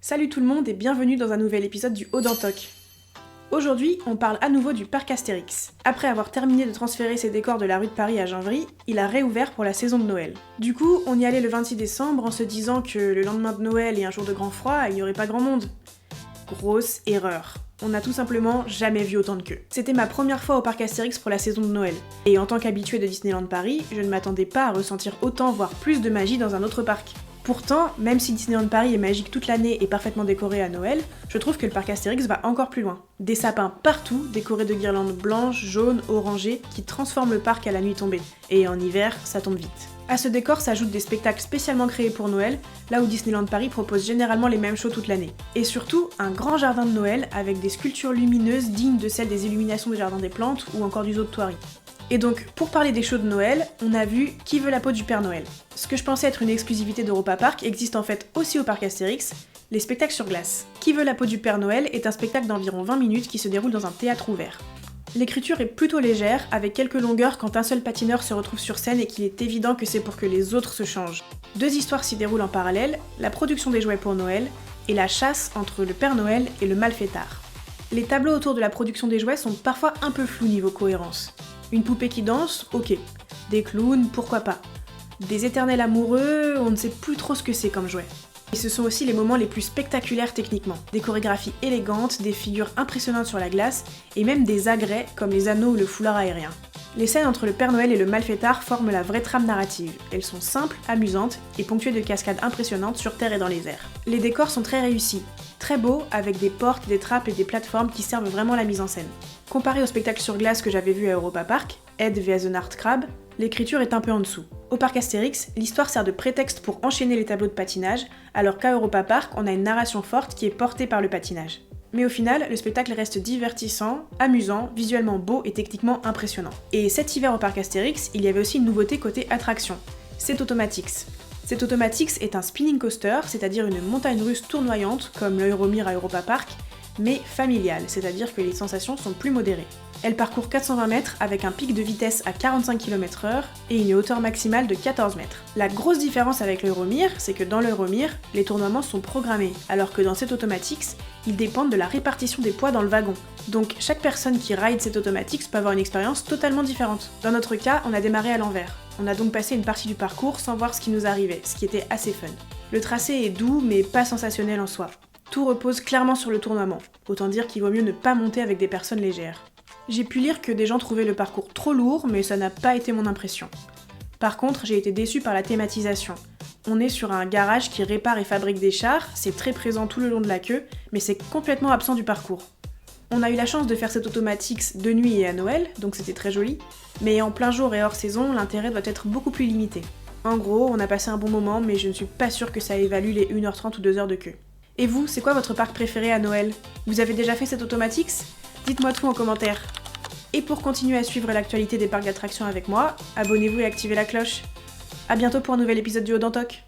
Salut tout le monde et bienvenue dans un nouvel épisode du Haut d'Antoc. Aujourd'hui, on parle à nouveau du parc Astérix. Après avoir terminé de transférer ses décors de la rue de Paris à Genvry, il a réouvert pour la saison de Noël. Du coup, on y allait le 26 décembre en se disant que le lendemain de Noël et un jour de grand froid, il n'y aurait pas grand monde. Grosse erreur. On n'a tout simplement jamais vu autant de queues. C'était ma première fois au parc Astérix pour la saison de Noël. Et en tant qu'habituée de Disneyland Paris, je ne m'attendais pas à ressentir autant voire plus de magie dans un autre parc. Pourtant, même si Disneyland Paris est magique toute l'année et parfaitement décoré à Noël, je trouve que le parc Astérix va encore plus loin. Des sapins partout, décorés de guirlandes blanches, jaunes, orangées, qui transforment le parc à la nuit tombée. Et en hiver, ça tombe vite. À ce décor s'ajoutent des spectacles spécialement créés pour Noël, là où Disneyland Paris propose généralement les mêmes shows toute l'année. Et surtout, un grand jardin de Noël avec des sculptures lumineuses dignes de celles des illuminations du Jardin des Plantes ou encore du Zoo de Thoiry. Et donc, pour parler des shows de Noël, on a vu Qui veut la peau du Père Noël. Ce que je pensais être une exclusivité d'Europa Park existe en fait aussi au parc Astérix, les spectacles sur glace. Qui veut la peau du Père Noël est un spectacle d'environ 20 minutes qui se déroule dans un théâtre ouvert. L'écriture est plutôt légère, avec quelques longueurs quand un seul patineur se retrouve sur scène et qu'il est évident que c'est pour que les autres se changent. Deux histoires s'y déroulent en parallèle, la production des jouets pour Noël et la chasse entre le Père Noël et le malfaiteur. Les tableaux autour de la production des jouets sont parfois un peu flous niveau cohérence. Une poupée qui danse, ok. Des clowns, pourquoi pas. Des éternels amoureux, on ne sait plus trop ce que c'est comme jouet. Et ce sont aussi les moments les plus spectaculaires techniquement. Des chorégraphies élégantes, des figures impressionnantes sur la glace, et même des agrès comme les anneaux ou le foulard aérien. Les scènes entre le Père Noël et le malfaiteur forment la vraie trame narrative. Elles sont simples, amusantes, et ponctuées de cascades impressionnantes sur terre et dans les airs. Les décors sont très réussis. Très beaux, avec des portes, des trappes et des plateformes qui servent vraiment la mise en scène. Comparé au spectacle sur glace que j'avais vu à Europa Park, Ed vs The Art Crab, l'écriture est un peu en dessous. Au parc Astérix, l'histoire sert de prétexte pour enchaîner les tableaux de patinage, alors qu'à Europa Park, on a une narration forte qui est portée par le patinage. Mais au final, le spectacle reste divertissant, amusant, visuellement beau et techniquement impressionnant. Et cet hiver au parc Astérix, il y avait aussi une nouveauté côté attraction. C'est Automatix. Cet Automatix est un spinning coaster, c'est-à-dire une montagne russe tournoyante, comme l'Euromir à Europa Park, mais familiale, c'est-à-dire que les sensations sont plus modérées. Elle parcourt 420 mètres avec un pic de vitesse à 45 km/h et une hauteur maximale de 14 mètres. La grosse différence avec l'Euromir, c'est que dans l'Euromir, les tournoiements sont programmés, alors que dans cet Automatix, ils dépendent de la répartition des poids dans le wagon. Donc chaque personne qui ride cet Automatix peut avoir une expérience totalement différente. Dans notre cas, on a démarré à l'envers. On a donc passé une partie du parcours sans voir ce qui nous arrivait, ce qui était assez fun. Le tracé est doux mais pas sensationnel en soi. Tout repose clairement sur le tournoiement, autant dire qu'il vaut mieux ne pas monter avec des personnes légères. J'ai pu lire que des gens trouvaient le parcours trop lourd, mais ça n'a pas été mon impression. Par contre, j'ai été déçue par la thématisation. On est sur un garage qui répare et fabrique des chars, c'est très présent tout le long de la queue, mais c'est complètement absent du parcours. On a eu la chance de faire cet Automatix de nuit et à Noël, donc c'était très joli, mais en plein jour et hors saison, l'intérêt doit être beaucoup plus limité. En gros, on a passé un bon moment, mais je ne suis pas sûre que ça évalue les 1h30 ou 2h de queue. Et vous, c'est quoi votre parc préféré à Noël? Vous avez déjà fait cet Automatix? Dites-moi tout en commentaire. Et pour continuer à suivre l'actualité des parcs d'attractions avec moi, abonnez-vous et activez la cloche. A bientôt pour un nouvel épisode du Haut d'Antoc.